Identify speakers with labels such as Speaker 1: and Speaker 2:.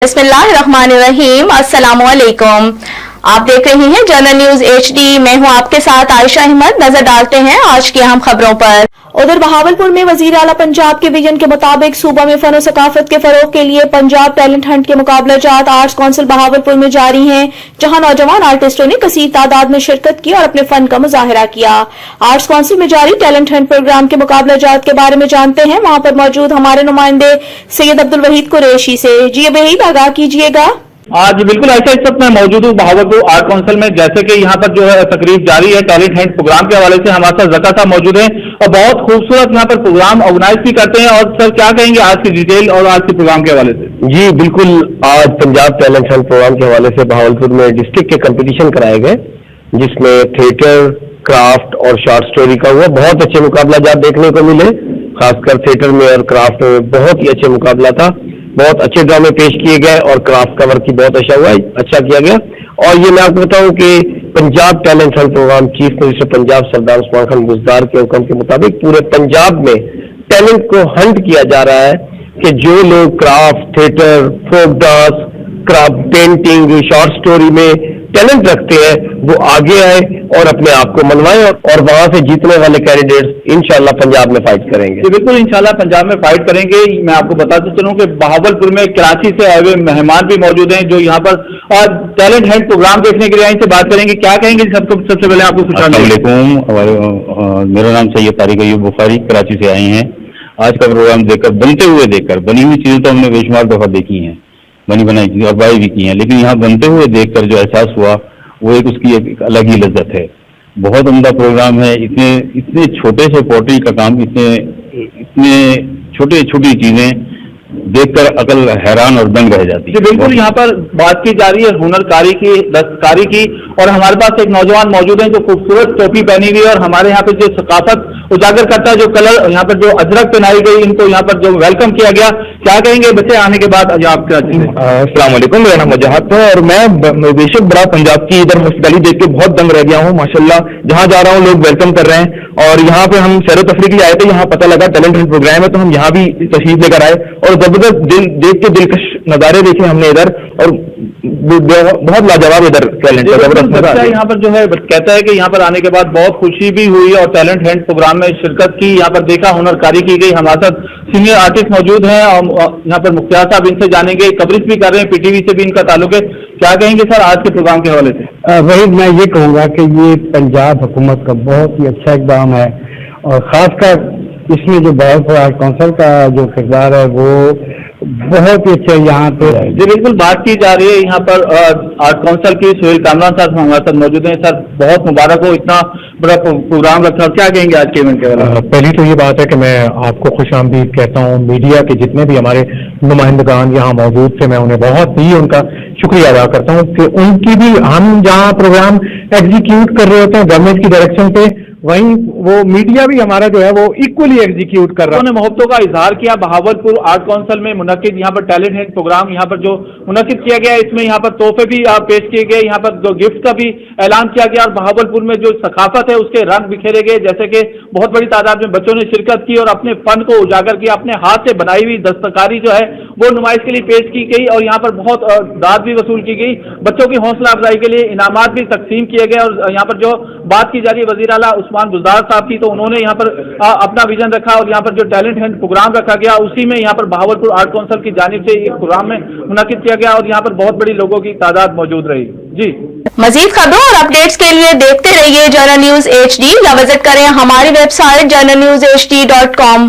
Speaker 1: बिस्मिल्लाहिर्रहमानिर्रहीम, अस्सलामुअलैकुम। आप देख रही हैं जर्नल न्यूज HD। मैं हूं आपके साथ आयशा अहमद। नजर डालते हैं आज की अहम खबरों पर। उधर बहावलपुर में वजीर आला पंजाब के विजन के मुताबिक सूबा में फन और सकाफत के फरोग के लिए पंजाब टैलेंट हंट के मुकाबला जात आर्ट्स काउंसिल बहावलपुर में जारी हैं, जहां नौजवान आर्टिस्टों ने कसीर तादाद में शिरकत की और अपने फन का मुजाहिरा किया। आर्ट्स काउंसिल में जारी टैलेंट हंट प्रोग्राम के मुकाबला जात के बारे में जानते हैं वहां पर मौजूद हमारे नुमाइंदे सैयद अब्दुल वहीद कुरैशी से। जी वहीद, आगाह कीजिएगा।
Speaker 2: आज बिल्कुल ऐसा इस वक्त मैं मौजूद हूँ बहावलपुर आर्ट काउंसिल में। जैसे कि यहाँ पर जो है तकरीब जारी है टैलेंट हंट प्रोग्राम के हवाले से हमारे साथ ज़का साहब मौजूद हैं और बहुत खूबसूरत यहाँ पर प्रोग्राम ऑर्गेनाइज भी करते हैं। और सर क्या कहेंगे आज की डिटेल और आज के प्रोग्राम के हवाले से?
Speaker 3: जी बिल्कुल, आज पंजाब टैलेंट हंट प्रोग्राम के हवाले से बहावलपुर में डिस्ट्रिक्ट के कंपटीशन कराए गए, जिसमें थिएटर, क्राफ्ट और शॉर्ट स्टोरी का हुआ। बहुत अच्छे मुकाबला जात देखने को मिले, खासकर थिएटर में और क्राफ्ट में बहुत ही अच्छे मुकाबला था। बहुत अच्छे ड्रामे पेश किए गए और क्राफ्ट का वर्क भी बहुत अच्छा किया गया। और ये मैं आपको बताऊं कि Punjab talent hunt programme chief minister Punjab Sardar Usman Khan Buzdar के हुक्म के मुताबिक पूरे पंजाब में टैलेंट को हंट किया जा रहा है कि जो लोग craft, theatre, folk dance, craft, painting, short story में टैलेंट रखते हैं वो आगे आए और अपने आप को मनवाएं और वहां से जीतने वाले कैंडिडेट्स इंशाल्लाह पंजाब में फाइट करेंगे।
Speaker 2: जी बिल्कुल, इंशाल्लाह पंजाब में फाइट करेंगे। मैं आपको बताते चलूं कि बहावलपुर में कराची से आए हुए मेहमान भी मौजूद हैं जो यहाँ पर टैलेंट हंट प्रोग्राम देखने के लिए इनसे बात करेंगे। क्या कहेंगे सबसे पहले आपको?
Speaker 4: अस्सलाम वालेकुम, मेरा नाम सैयद तारिक अयूब बुखारी, कराची से आए हैं। आज का प्रोग्राम देखकर, बनते हुए देखकर, बनी हुई चीजें तो हमने बेशुमार दफा देखी हैं, बनी बनाई और बाई भी की हैं, लेकिन यहाँ बनते हुए देखकर जो एहसास हुआ वो उसकी एक अलग ही लज्जत है। बहुत उम्दा प्रोग्राम है। इतने छोटे से पोट्री का काम, इतने छोटी चीजें देखकर अकल हैरान और दंग रह जाती है।
Speaker 2: बिल्कुल, यहाँ पर बात की जा रही है हुनरकारी की, दस्तकारी की। और हमारे पास एक नौजवान मौजूद हैं जो खूबसूरत टोपी पहनी हुई है और हमारे यहाँ पे जो सकाफत उजागर करता है, जो कलर यहाँ पर जो अजरक पहनाई गई, इनको यहाँ पर जो वेलकम किया गया। क्या कहेंगे बच्चे आने के बाद? आपका
Speaker 3: अस्सलाम वालेकुम, मेरा नाम मुजाहिद है और मैं बेशक बड़ा पंजाब की इधर हॉस्पिटैलिटी देख के बहुत दंग रह गया हूँ। माशाल्लाह, जहाँ जा रहा हूँ लोग वेलकम कर रहे हैं। और यहाँ पे हम सैर तफरी के लिए आए थे, यहाँ पता लगा टैलेंट हंट प्रोग्राम है तो हम यहाँ भी तशरीफ लेकर आए और जबरदस्त देख के दिलकश नज़ारे देखे हमने इधर और बहुत लाजवाब इधर टैलेंट
Speaker 2: है। यहाँ पर जो है कहता है कि यहाँ पर आने के बाद बहुत खुशी भी हुई और टैलेंट हंट प्रोग्राम में शिरकत की, यहाँ पर देखा, हुनरकारी की गई। हमारे साथ सीनियर आर्टिस्ट मौजूद हैं और यहाँ पर मुख्तार साहब, इनसे जानेंगे। कवरेज भी कर रहे हैं, PTV से भी इनका ताल्लुक है। क्या कहेंगे सर आज के प्रोग्राम के हवाले से?
Speaker 5: वही मैं ये कहूँगा कि ये पंजाब हुकूमत का बहुत ही अच्छा इक़दाम है और ख़ासकर इसमें जो बहावलपुर आर्ट काउंसिल का जो किरदार है वो बहुत ही अच्छा यहाँ पे।
Speaker 2: जी बिल्कुल, बात की जा रही है यहाँ पर आर्ट काउंसिल की। सुहेल कामरान साहब हमारे साथ मौजूद हैं। सर बहुत मुबारक हो, इतना बड़ा प्रोग्राम रखा। क्या कहेंगे आज के इवेंट के बारे में?
Speaker 5: पहली तो ये बात है कि मैं आपको खुशामदीद कहता हूँ। मीडिया के जितने भी हमारे नुमाइंदगान यहाँ मौजूद थे, मैं उन्हें बहुत ही उनका शुक्रिया अदा करता हूँ कि उनकी भी, हम जहाँ प्रोग्राम एग्जीक्यूट कर रहे होते हैं गवर्नमेंट की डायरेक्शन पे, वहीं वो मीडिया भी हमारा जो है वो इक्वली एग्जीक्यूट कर रहा है।
Speaker 2: उन्होंने मोहब्बतों का इजहार किया। बहावलपुर आर्ट काउंसिल में मुनक्किद यहाँ पर टैलेंट हंट प्रोग्राम यहाँ पर जो मुनक्किद किया गया, इसमें यहाँ पर तोहफे भी पेश किए गए, यहाँ पर जो गिफ्ट का भी ऐलान किया गया और बहावलपुर में जो सकाफत है उसके रंग बिखेरे गए। जैसे कि बहुत बड़ी तादाद में बच्चों ने शिरकत की और अपने फन को उजागर किया। अपने हाथ से बनाई हुई दस्तकारी जो है वो नुमाइश के लिए पेश की गई और यहाँ पर बहुत दाद भी वसूल की गई। बच्चों की हौसला अफजाई के लिए इनामात भी तकसीम किए गए। और यहाँ पर जो बात की जा रही है वज़ीर आला उस्मान बुज़दार साहब की, तो उन्होंने यहाँ पर अपना विजन रखा और यहाँ पर जो टैलेंट हंट प्रोग्राम रखा गया उसी में यहाँ पर बहावलपुर आर्ट काउंसिल की जानिब से एक प्रोग्राम में मुनक्किद किया गया और यहाँ पर बहुत बड़ी लोगों की तादाद मौजूद रही। जी,
Speaker 1: मजीद खबरों और अपडेट्स के लिए देखते रहिए जर्नल न्यूज HD या विजिट करें हमारी वेबसाइट journalnewshd.com।